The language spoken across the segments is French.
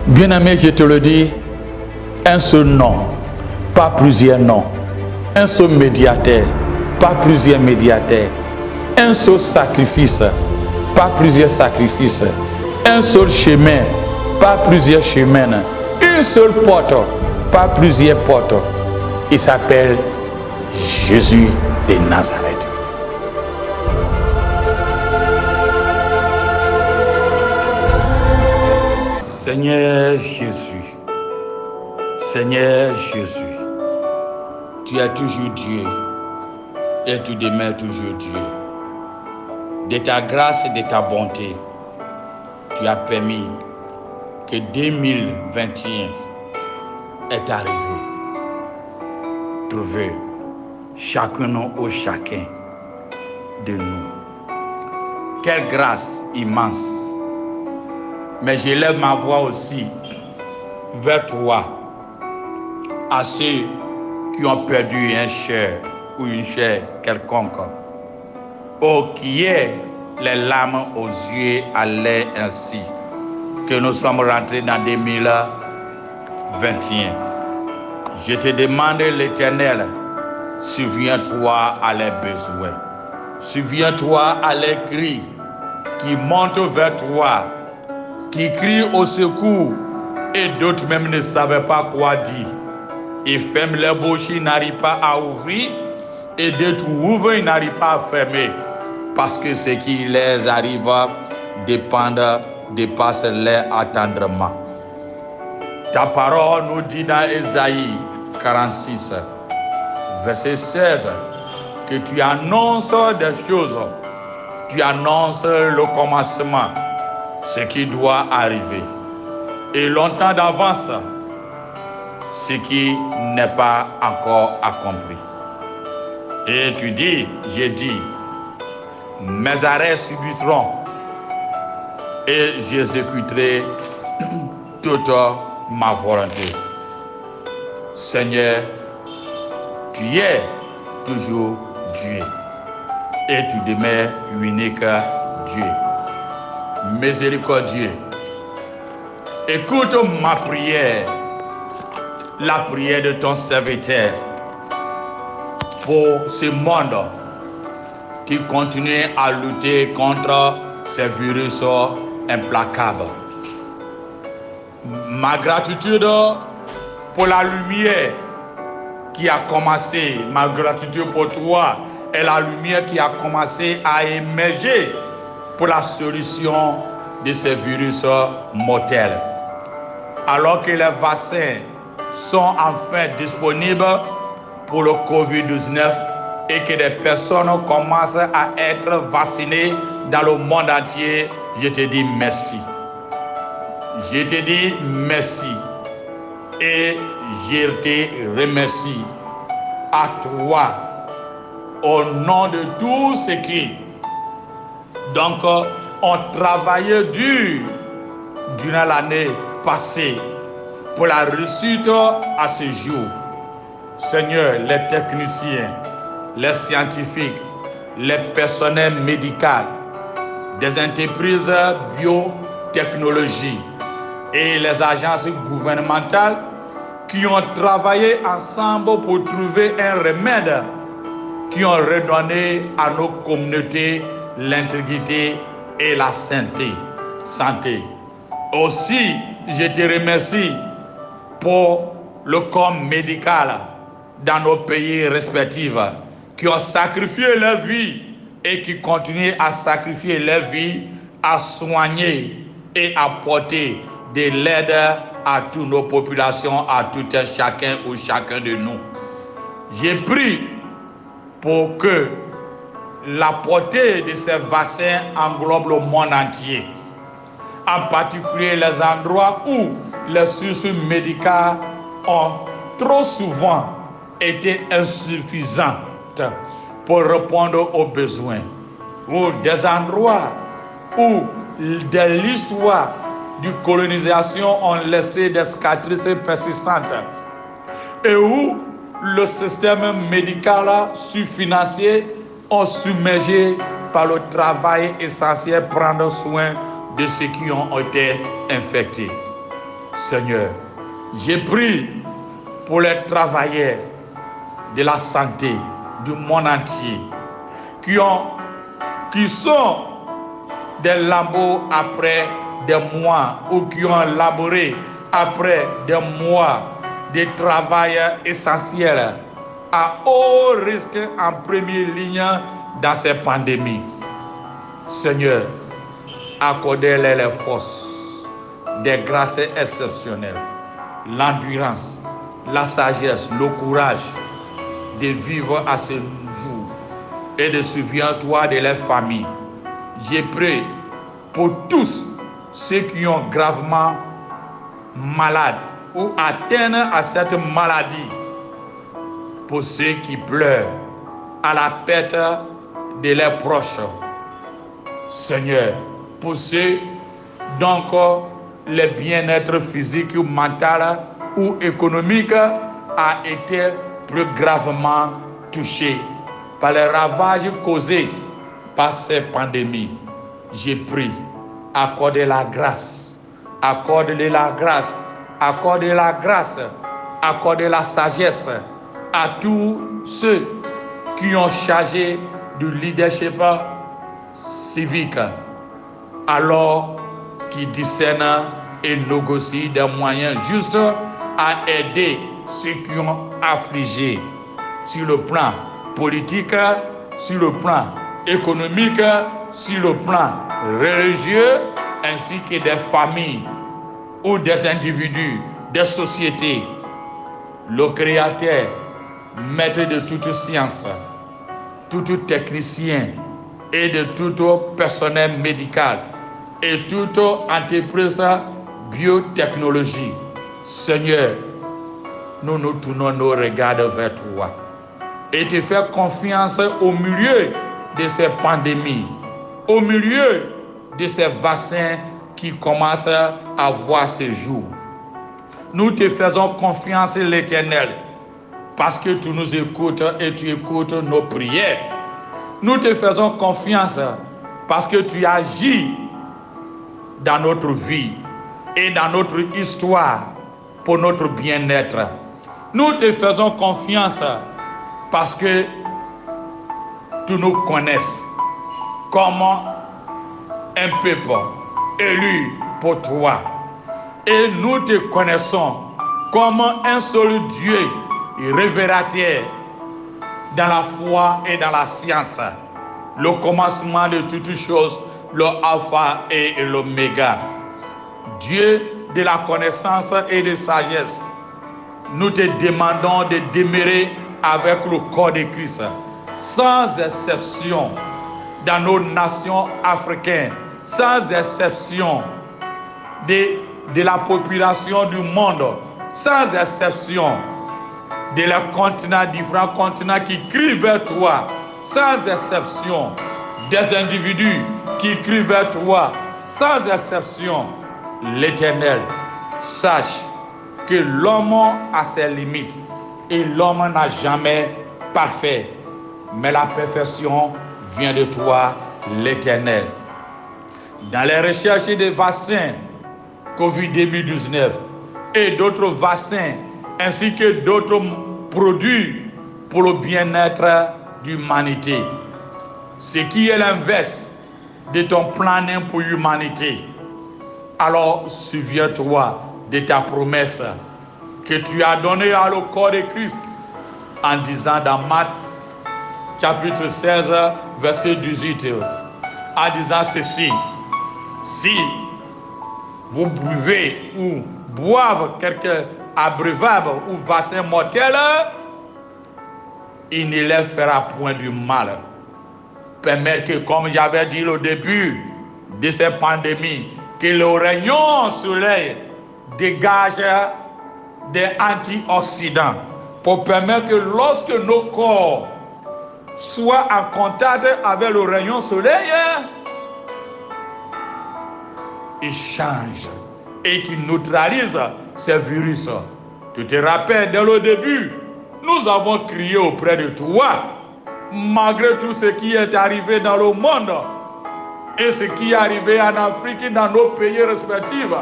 Bien-aimé, je te le dis, un seul nom, pas plusieurs noms. Un seul médiateur, pas plusieurs médiateurs. Un seul sacrifice, pas plusieurs sacrifices. Un seul chemin, pas plusieurs chemins. Une seule porte, pas plusieurs portes. Il s'appelle Jésus de Nazareth. Seigneur Jésus, Seigneur Jésus, tu es toujours Dieu et tu demeures toujours Dieu. De ta grâce et de ta bonté, tu as permis que 2021 est arrivé. Trouver chacun ou chacun de nous. Quelle grâce immense. Mais j'élève ma voix aussi vers toi, à ceux qui ont perdu un cher ou une chère quelconque. Oh, qui est les larmes aux yeux allaient ainsi que nous sommes rentrés dans 2021. Je te demande, l'Éternel, souviens-toi à leurs besoins. Souviens-toi à leurs cris qui montent vers toi, qui crient au secours, et d'autres même ne savaient pas quoi dire. Ils ferment leur bouche, ils n'arrivent pas à ouvrir, et d'autres ouvrent, ils n'arrivent pas à fermer, parce que ce qui les arrive dépasse leur attendrement. Ta parole nous dit dans Ésaïe 46, verset 16, que tu annonces des choses, tu annonces le commencement, ce qui doit arriver. Et longtemps d'avance, ce qui n'est pas encore accompli. Et tu dis, j'ai dit, mes arrêts subiront et j'exécuterai toute ma volonté. Seigneur, tu es toujours Dieu et tu demeures unique Dieu. Miséricordieux, écoute ma prière, la prière de ton serviteur pour ce monde qui continue à lutter contre ces virus implacables. Ma gratitude pour la lumière qui a commencé, ma gratitude pour toi est la lumière qui a commencé à émerger pour la solution de ces virus mortels. Alors que les vaccins sont enfin disponibles pour le Covid-19 et que des personnes commencent à être vaccinées dans le monde entier, je te dis merci. Je te dis merci et je te remercie à toi au nom de tous ceux qui ont travaillé dur durant l'année passée pour la réussite à ce jour. Seigneur, les techniciens, les scientifiques, les personnels médicaux, des entreprises biotechnologie et les agences gouvernementales qui ont travaillé ensemble pour trouver un remède qui ont redonné à nos communautés l'intégrité et la santé. Aussi, je te remercie pour le corps médical dans nos pays respectifs qui ont sacrifié leur vie et qui continuent à sacrifier leur vie à soigner et apporter de l'aide à toutes nos populations, à tout un chacun ou chacun de nous. J'ai prié pour que la portée de ces vaccins englobe le monde entier, en particulier les endroits où les sources médicales ont trop souvent été insuffisantes pour répondre aux besoins, ou des endroits où de l'histoire de colonisation ont laissé des cicatrices persistantes et où le système médical sous-financier ont submergé par le travail essentiel prendre soin de ceux qui ont été infectés. Seigneur, j'ai prié pour les travailleurs de la santé du monde entier qui sont des labos après des mois ou qui ont laboré après des mois de travail essentiel à haut risque en première ligne dans ces pandémies. Seigneur, accordez-les les forces, des grâces exceptionnelles, l'endurance, la sagesse, le courage de vivre à ce jour et de souviens-toi de leurs familles. J'ai prié pour tous ceux qui ont gravement malades ou atteints à cette maladie, pour ceux qui pleurent à la perte de leurs proches. Seigneur, pour ceux donc le bien-être physique ou mental ou économique a été plus gravement touché par les ravages causés par ces pandémies. J'ai prié, accordez la grâce, accordez la grâce, accordez la grâce, accordez la sagesse à tous ceux qui ont chargé du leadership civique, alors qu'ils discernent et négocient des moyens justes à aider ceux qui ont affligé sur le plan politique, sur le plan économique, sur le plan religieux, ainsi que des familles ou des individus, des sociétés. Le Créateur, maître de toute science, tout technicien et de tout personnel médical et toute entreprise biotechnologie. Seigneur, nous nous tournons nos regards vers toi et te faire confiance au milieu de ces pandémies, au milieu de ces vaccins qui commencent à voir ce jour. Nous te faisons confiance, l'Éternel, parce que tu nous écoutes et tu écoutes nos prières. Nous te faisons confiance parce que tu agis dans notre vie et dans notre histoire pour notre bien-être. Nous te faisons confiance parce que tu nous connais comme un peuple élu pour toi. Et nous te connaissons comme un seul Dieu révérateur dans la foi et dans la science, le commencement de toutes choses, le alpha et l'oméga. Dieu de la connaissance et de sagesse, nous te demandons de demeurer avec le corps de Christ, sans exception, dans nos nations africaines, sans exception de la population du monde, sans exception de les continents, différents continents qui crient vers toi, sans exception des individus qui crient vers toi, sans exception. L'Éternel, sache que l'homme a ses limites et l'homme n'a jamais parfait, mais la perfection vient de toi, l'Éternel. Dans les recherches des vaccins COVID-19 et d'autres vaccins ainsi que d'autres produits pour le bien-être de l'humanité, ce qui est l'inverse de ton plan pour l'humanité, alors souviens-toi de ta promesse que tu as donnée à le corps de Christ en disant dans Marc chapitre 16 verset 18, en disant ceci: si vous buvez ou boivez quelque abreuvable ou vaccin mortel, il ne leur fera point du mal. Permettre que, comme j'avais dit au début de cette pandémie, que le rayon soleil dégage des antioxydants pour permettre que lorsque nos corps soient en contact avec le rayon soleil, ils changent et qu'ils neutralisent ces virus. Tu te rappelles, dès le début, nous avons crié auprès de toi, malgré tout ce qui est arrivé dans le monde et ce qui est arrivé en Afrique, dans nos pays respectifs.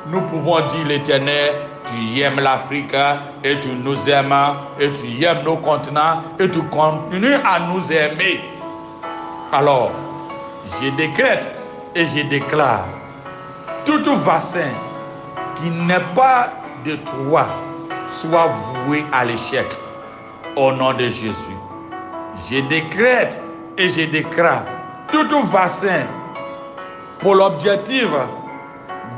nous pouvons dire l'Éternel, tu aimes l'Afrique et tu nous aimes et tu aimes nos continents et tu continues à nous aimer. Alors, je décrète et je déclare, tout vaccin qui n'est pas de toi soit voué à l'échec au nom de Jésus. Je décrète et je déclare, tout vaccin pour l'objectif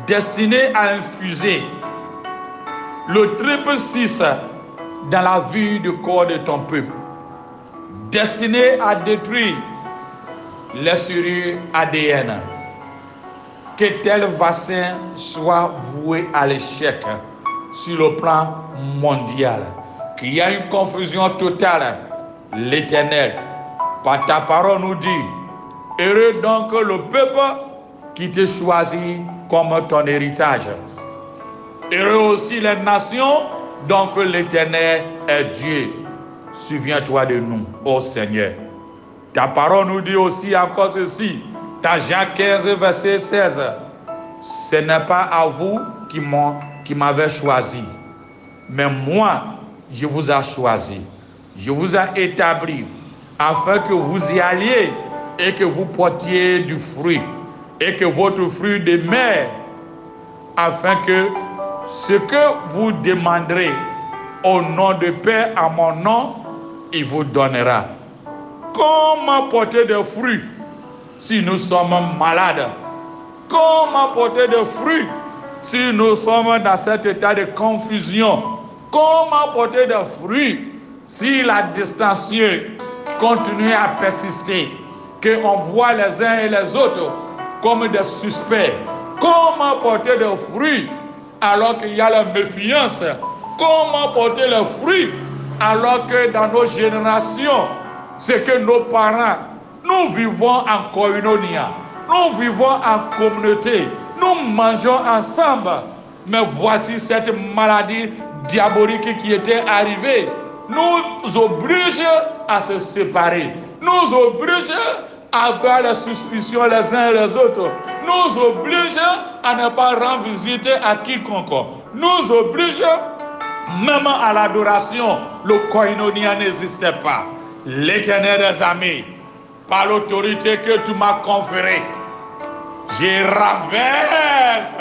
destiné à infuser le 666 dans la vie du corps de ton peuple, destiné à détruire les cellules ADN, que tel vaccin soit voué à l'échec sur le plan mondial, qu'il y a une confusion totale. L'Éternel, par ta parole, nous dit, heureux donc le peuple qui te choisit comme ton héritage. Heureux aussi les nations, donc l'Éternel est Dieu. Souviens-toi de nous, ô Seigneur. Ta parole nous dit aussi encore ceci, dans Jean 15, verset 16. Ce n'est pas à vous qui m'avez choisi, mais moi, je vous ai choisi. Je vous ai établi afin que vous y alliez et que vous portiez du fruit et que votre fruit demeure, afin que ce que vous demanderez au nom de Père à mon nom, il vous donnera. Comment porter des fruits si nous sommes malades? Comment porter des fruits si nous sommes dans cet état de confusion? Comment porter des fruits si la distanciation continue à persister, qu'on voit les uns et les autres comme des suspects? Comment porter des fruits alors qu'il y a la méfiance? Comment porter les fruits alors que dans nos générations, c'est que nos parents, nous vivons en koinonia, nous vivons en communauté, nous mangeons ensemble, mais voici cette maladie diabolique qui était arrivée, nous oblige à se séparer, nous oblige à avoir la suspicion les uns et les autres, nous oblige à ne pas rendre visite à quiconque, nous oblige même à l'adoration, le koinonia n'existait pas. L'Éternel des armées, par l'autorité que tu m'as conférée, je renverse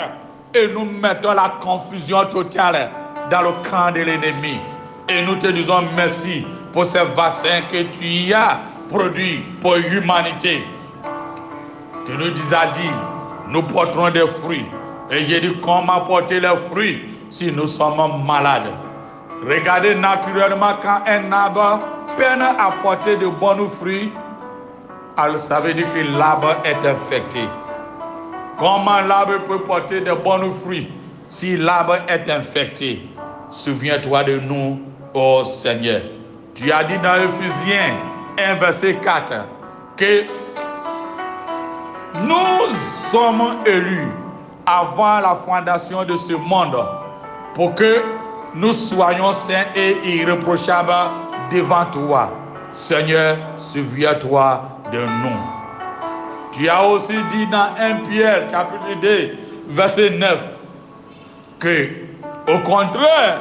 et nous mettons la confusion totale dans le camp de l'ennemi. Et nous te disons merci pour ces vaccins que tu y as produits pour l'humanité. Tu nous as dit, nous porterons des fruits. Et j'ai dit, comment porter les fruits si nous sommes malades? Regardez naturellement, quand un arbre peine à porter de bons fruits, alors ça veut dire que l'arbre est infecté. Comment l'arbre peut porter de bons fruits si l'arbre est infecté? Souviens-toi de nous, ô Seigneur. Tu as dit dans Éphésiens 1, verset 4, que nous sommes élus avant la fondation de ce monde pour que nous soyons saints et irréprochables devant toi. Seigneur, souviens-toi de nous. Tu as aussi dit dans 1 Pierre chapitre 2 verset 9 que au contraire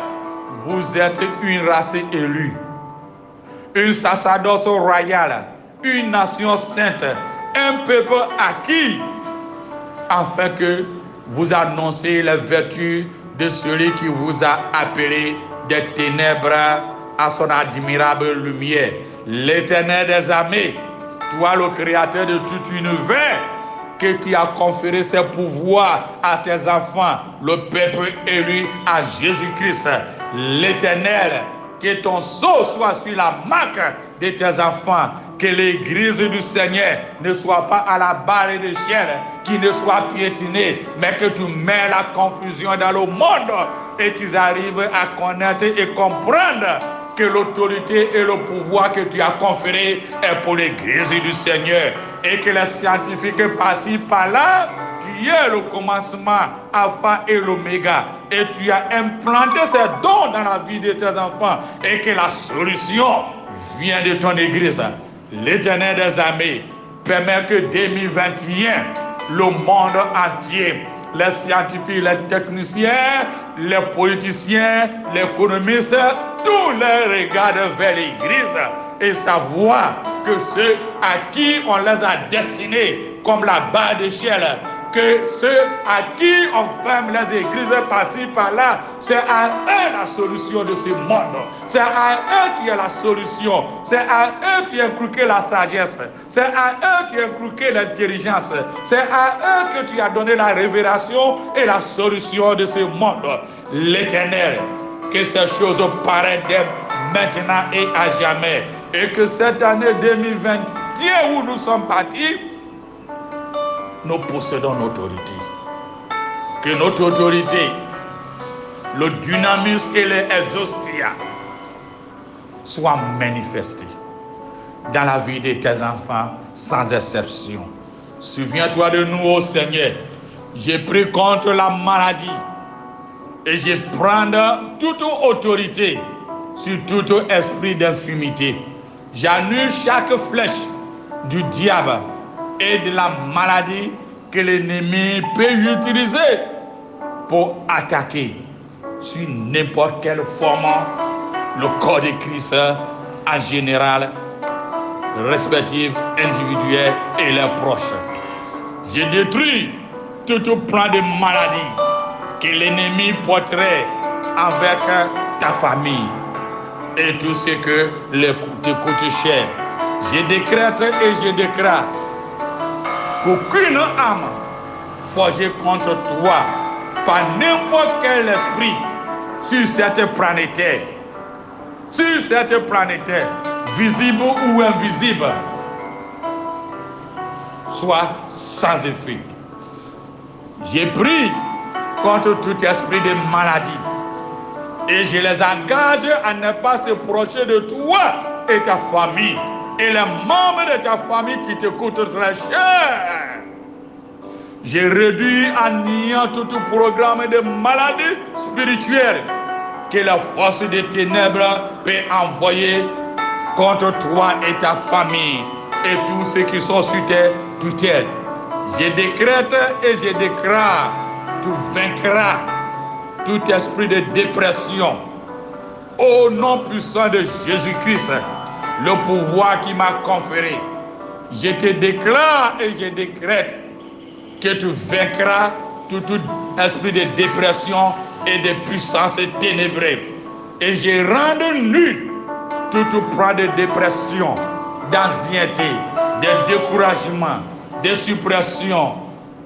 vous êtes une race élue, une sacerdoce royale, une nation sainte, un peuple acquis, afin que vous annonciez les vertus de celui qui vous a appelé des ténèbres à son admirable lumière. L'Éternel des armées, toi le créateur de tout univers, qui a conféré ses pouvoirs à tes enfants, le peuple élu à Jésus-Christ. L'Éternel, que ton sceau soit sur la marque de tes enfants, que l'église du Seigneur ne soit pas à la barre de chair, qui ne soit piétinée, mais que tu mets la confusion dans le monde et qu'ils arrivent à connaître et comprendre que l'autorité et le pouvoir que tu as conféré est pour l'église du Seigneur, et que les scientifiques par-ci par-là, tu es le commencement, alpha et l'oméga, et tu as implanté ces dons dans la vie de tes enfants, et que la solution vient de ton église. L'Éternel des armées permet que 2021, le monde entier les scientifiques, les techniciens, les politiciens, les économistes, tous les regardent vers l'Église et savoir que ceux à qui on les a destinés comme la barre d'échelle, que ceux à qui on ferme les églises par-ci par-là, c'est à eux la solution de ce monde. C'est à eux qui est la solution. C'est à eux qui est inculqué la sagesse. C'est à eux qui est inculqué l'intelligence. C'est à eux que tu as donné la révélation et la solution de ce monde. L'Éternel, que ces choses paraissent dès maintenant et à jamais. Et que cette année 2021 où nous sommes partis, nous possédons l'autorité. Que notre autorité, le dynamisme et l'exhaustia soient manifestés dans la vie de tes enfants sans exception. Souviens-toi de nous, ô Seigneur. J'ai pris contre la maladie et je prends toute autorité sur tout esprit d'infimité. J'annule chaque flèche du diable et de la maladie que l'ennemi peut utiliser pour attaquer sur n'importe quelle forme le corps de Christ en général, respectif, individuel et les proches. Je détruis tout plan de maladie que l'ennemi porterait avec ta famille et tout ce que te coûte cher. Je décrète et je déclare qu'aucune âme forgée contre toi par n'importe quel esprit sur cette planète, visible ou invisible, soit sans effet. J'ai pris contre tout esprit de maladie et je les engage à ne pas se procher de toi et ta famille et les membres de ta famille qui te coûtent très cher. J'ai réduit à néant tout programme de maladie spirituelle que la force des ténèbres peut envoyer contre toi et ta famille et tous ceux qui sont sur tes tutelles. Je décrète et je déclare, tu vaincras tout esprit de dépression au nom puissant de Jésus-Christ, le pouvoir qui m'a conféré. Je te déclare et je décrète que tu vaincras tout esprit de dépression et de puissance ténébrée. Et je rends nul tout plan de dépression, d'anxiété, de découragement, de suppression,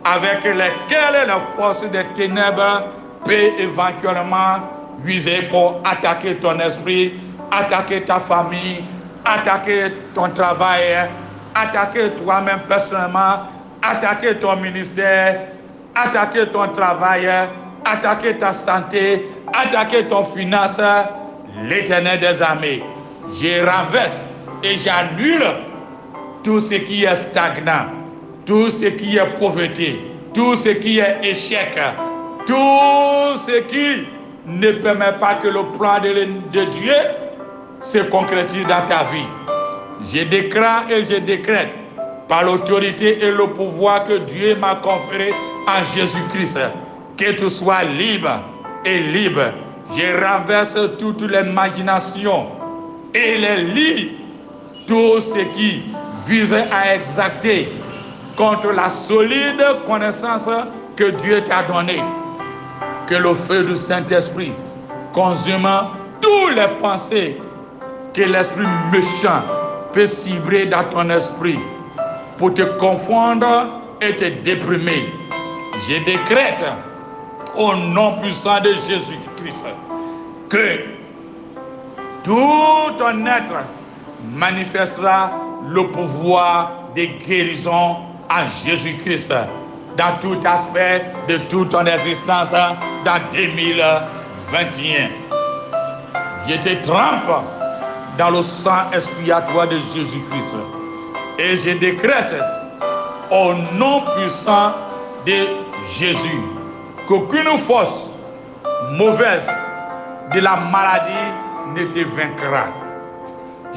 avec lesquels la force des ténèbres peut éventuellement viser pour attaquer ton esprit, attaquer ta famille, attaquer ton travail, attaquer toi-même personnellement, attaquer ton ministère, attaquer ton travail, attaquer ta santé, attaquer ton finance. L'Éternel des armées, je renverse et j'annule tout ce qui est stagnant, tout ce qui est pauvreté, tout ce qui est échec, tout ce qui ne permet pas que le plan de Dieu se concrétise dans ta vie. Je déclare et je décrète par l'autorité et le pouvoir que Dieu m'a conféré en Jésus-Christ, que tu sois libre et libre. Je renverse toutes les imaginations et les lis, tout ce qui vise à exacter contre la solide connaissance que Dieu t'a donnée. Que le feu du Saint-Esprit consume toutes les pensées que l'esprit méchant peut cibler dans ton esprit pour te confondre et te déprimer. Je décrète au nom puissant de Jésus-Christ que tout ton être manifestera le pouvoir de guérison en Jésus-Christ dans tout aspect de toute ton existence dans 2021. Je te trempe dans le sang expiatoire de Jésus-Christ et je décrète au nom puissant de Jésus qu'aucune force mauvaise de la maladie ne te vaincra.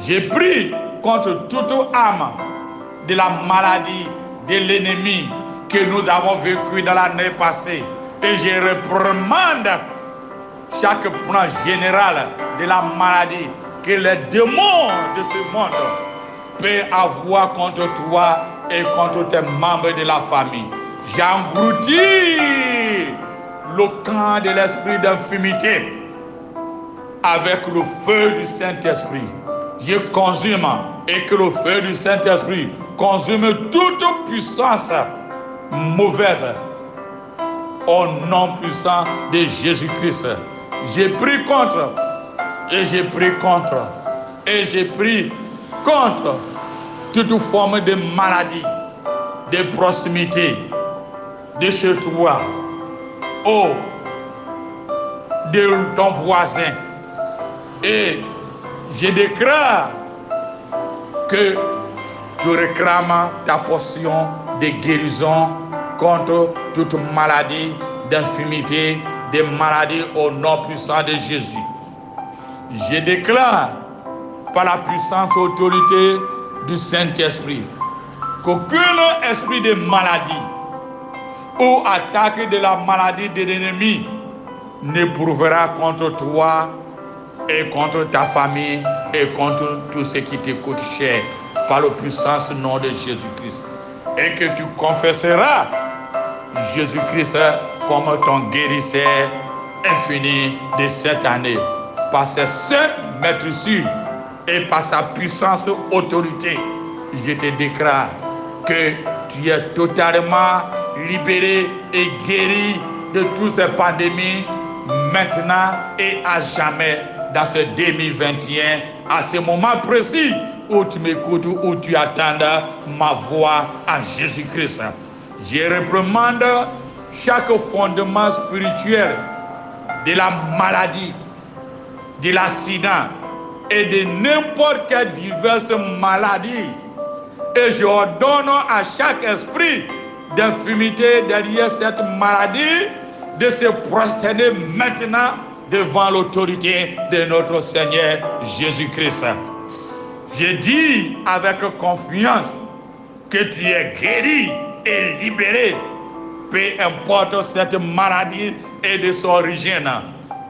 J'ai pris contre toute âme de la maladie, de l'ennemi, que nous avons vécu dans l'année passée. Et je reprimande chaque plan général de la maladie que les démons de ce monde peuvent avoir contre toi et contre tes membres de la famille. J'engloutis le camp de l'esprit d'infimité avec le feu du Saint-Esprit. Je consume et que le feu du Saint-Esprit consume toute puissance mauvaise au nom puissant de Jésus-Christ. J'ai pris contre et j'ai pris contre et j'ai pris contre toute forme de maladie, de proximité, de chez toi, de ton voisin. Et je déclare que tu réclames ta portion de guérison contre toute maladie, d'infimité, des maladies au nom puissant de Jésus. Je déclare par la puissance et autorité du Saint-Esprit qu'aucun esprit de maladie ou attaque de la maladie de l'ennemi ne prouvera contre toi et contre ta famille et contre tout ce qui te coûte cher par la puissance nom de Jésus-Christ. Et que tu confesseras Jésus-Christ comme ton guérisseur infini de cette année. Par ses saintes maîtrisures et par sa puissance autorité, je te déclare que tu es totalement libéré et guéri de toutes ces pandémies maintenant et à jamais dans ce 2021, à ce moment précis où tu m'écoutes, où tu attends ma voix à Jésus-Christ. Je réprimande chaque fondement spirituel de la maladie, de l'accident et de n'importe quelle diverse maladie. Et je ordonne à chaque esprit d'infimité derrière cette maladie de se prosterner maintenant devant l'autorité de notre Seigneur Jésus-Christ. Je dis avec confiance que tu es guéri et libéré, peu importe cette maladie et de son origine.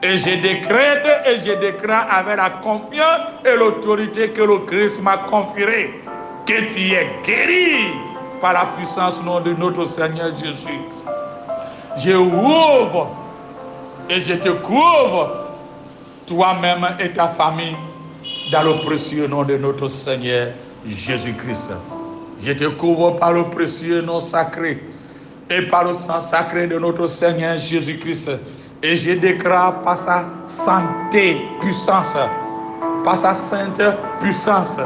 Et je décrète et je déclare avec la confiance et l'autorité que le Christ m'a conférée, que tu es guéri par la puissance nom de notre Seigneur Jésus. Je ouvre et je te couvre, toi-même et ta famille, dans le précieux nom de notre Seigneur Jésus-Christ. Je te couvre par le précieux nom sacré et par le sang sacré de notre Seigneur Jésus-Christ. Et je déclare par sa santé, puissance, par sa sainte puissance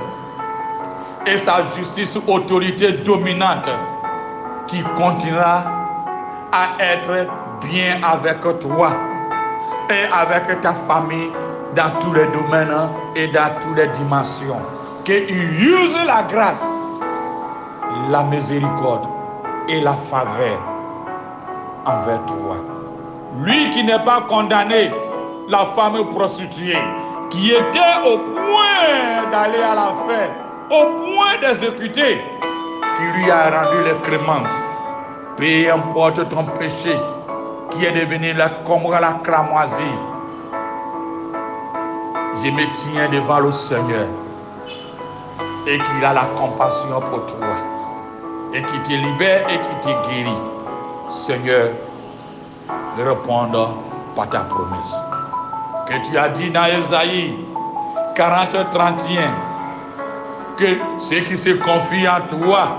et sa justice, autorité dominante, qui continuera à être bien avec toi et avec ta famille dans tous les domaines et dans toutes les dimensions. Qu'il use la grâce, la miséricorde et la faveur envers toi. Lui qui n'est pas condamné, la femme prostituée, qui était au point d'aller à l'enfer, au point d'exécuter, qui lui a rendu les clémences. Peu importe ton péché, qui est devenu comme la cramoisie, je me tiens devant le Seigneur et qu'il a la compassion pour toi et qui te libère et qui te guérit. Seigneur, réponds par ta promesse que tu as dit dans Ésaïe 40-31 que ceux qui se confient en toi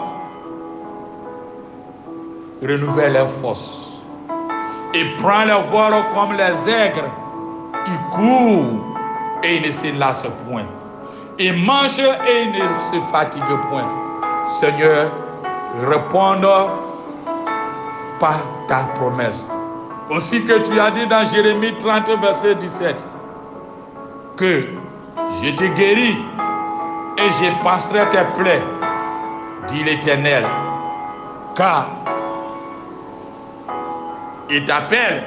renouvellent leurs forces et prennent leur vol comme les aigres. Ils courent et ils ne se lassent point. Ils mangent et ils ne se fatiguent point. Seigneur, réponds par ta promesse. Aussi que tu as dit dans Jérémie 30, verset 17, que je te guéris et je passerai tes plaies, dit l'Éternel, car il t'appelle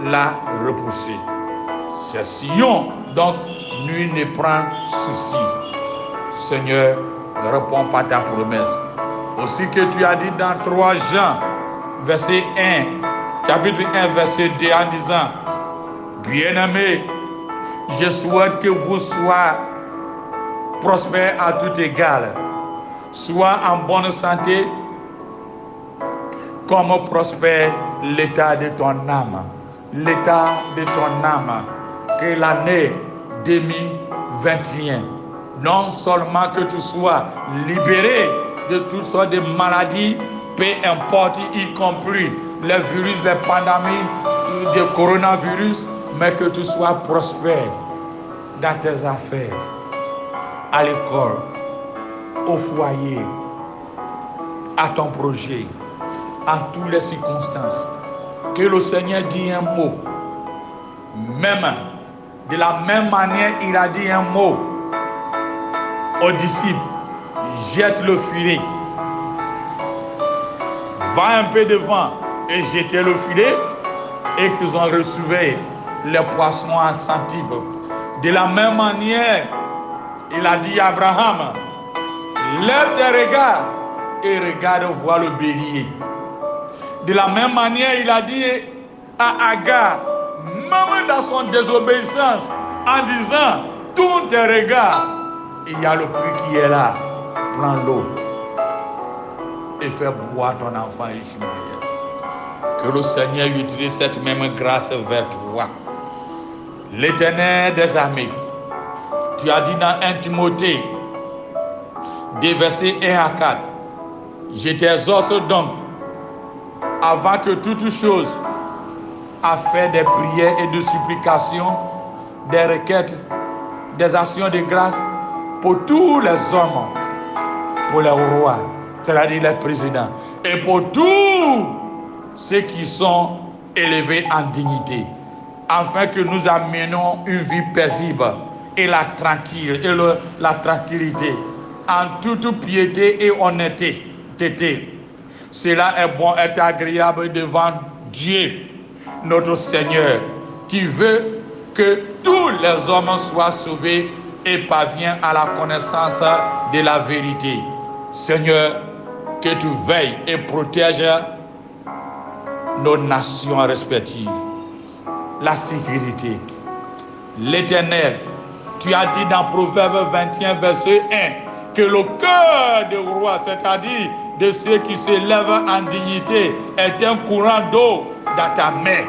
la repoussée. C'est Sion, donc nul ne prend souci. Seigneur, réponds par ta promesse. Aussi que tu as dit dans 3 Jean, verset 1, chapitre 1, verset 2, en disant, bien-aimés, je souhaite que vous soyez prospères à tout égard, soit en bonne santé, comme prospère l'état de ton âme. L'état de ton âme, que l'année 2021, non seulement que tu sois libéré de toutes sortes de maladies, peu importe, y compris les virus, les pandémies, de coronavirus, mais que tu sois prospère dans tes affaires, à l'école, au foyer, à ton projet, en toutes les circonstances. Que le Seigneur dit un mot, même de la même manière il a dit un mot aux disciples, jette le filet, va un peu devant et jetez le filet, et qu'ils ont reçu les poissons en centipes. De la même manière, il a dit à Abraham, lève tes regards et regarde voir le bélier. De la même manière, il a dit à Agar, même dans son désobéissance, en disant, tourne tes regards, il y a le puits qui est là, prends l'eau et fais boire ton enfant Ishmaël. Que le Seigneur utilise cette même grâce vers toi. L'Éternel des armées, tu as dit dans 1 Timothée, des versets 1 à 4, je t'exhorte donc, avant que toute chose, à faire des prières et de supplications, des requêtes, des actions de grâce pour tous les hommes, pour les rois, c'est-à-dire les présidents, et pour tous ceux qui sont élevés en dignité, afin que nous amenions une vie paisible et la tranquillité, en toute piété et honnêteté. Cela est bon et agréable devant Dieu, notre Seigneur, qui veut que tous les hommes soient sauvés et parviennent à la connaissance de la vérité. Seigneur, que tu veilles et protèges nos nations respectives, la sécurité. L'Éternel, tu as dit dans Proverbe 21, verset 1, que le cœur du roi, c'est-à-dire de ceux qui s'élèvent en dignité, est un courant d'eau dans ta main.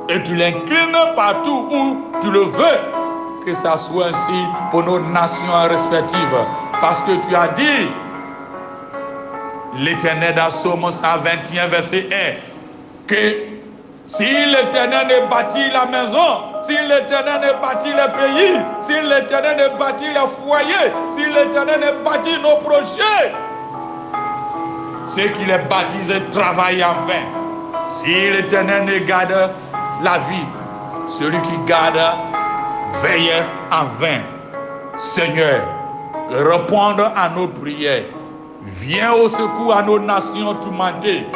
Et tu l'inclines partout où tu le veux. Que ça soit ainsi pour nos nations respectives. Parce que tu as dit, l'Éternel dans Psaume 121, verset 1, que si l'Éternel ne bâtit la maison, si l'Éternel ne bâtit le pays, si l'Éternel ne bâtit le foyer, si l'Éternel ne bâtit nos projets, ceux qui les bâtissent travaillent en vain. Si l'Éternel ne garde la vie, celui qui garde veille en vain. Seigneur, répondre à nos prières. Viens au secours à nos nations tourmentées.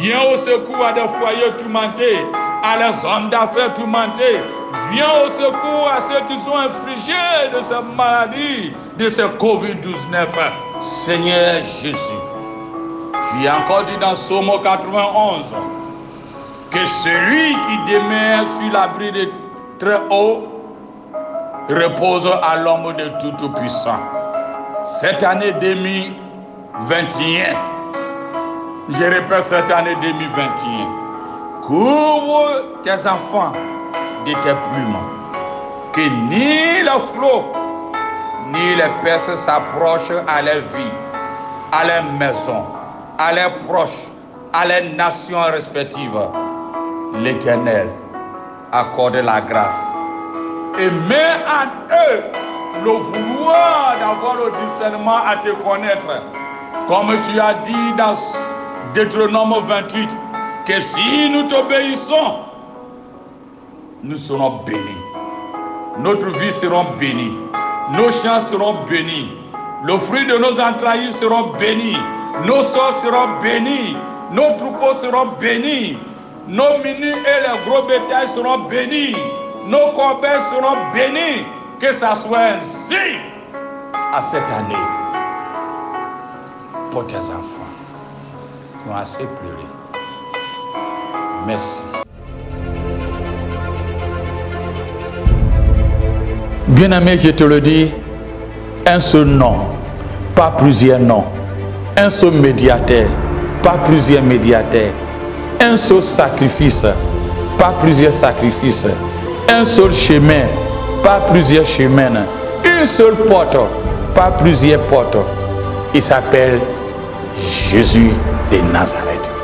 Viens au secours à des foyers tourmentés, à les hommes d'affaires tourmentés. Viens au secours à ceux qui sont infligés de cette maladie, de ce Covid-19. Seigneur Jésus, tu as encore dit dans Psaume 91 que celui qui demeure sur l'abri de très haut repose à l'ombre de Tout-Puissant. Cette année 2021, je répète cette année 2021, couvre tes enfants de tes plumes, que ni le flot ni les pestes s'approchent à leur vie, à leur maison, à leurs proches, à leurs nations respectives. L'Éternel accorde la grâce et met en eux le vouloir d'avoir le discernement à te connaître. Comme tu as dit dans Deutéronome 28, que si nous t'obéissons, nous serons bénis. Notre vie sera bénie. Nos champs seront bénis. Le fruit de nos entrailles seront bénis. Nos sorts seront bénis. Nos troupeaux seront bénis. Nos minus et les gros bétails seront bénis. Nos corbeilles seront bénis. Que ça soit ainsi à cette année pour tes enfants. qui ont assez pleuré. Merci. Bien-aimé, je te le dis, un seul nom, pas plusieurs noms. Un seul médiateur, pas plusieurs médiateurs. Un seul sacrifice, pas plusieurs sacrifices. Un seul chemin, pas plusieurs chemins. Une seule porte, pas plusieurs portes. Il s'appelle Jésus de Nazareth.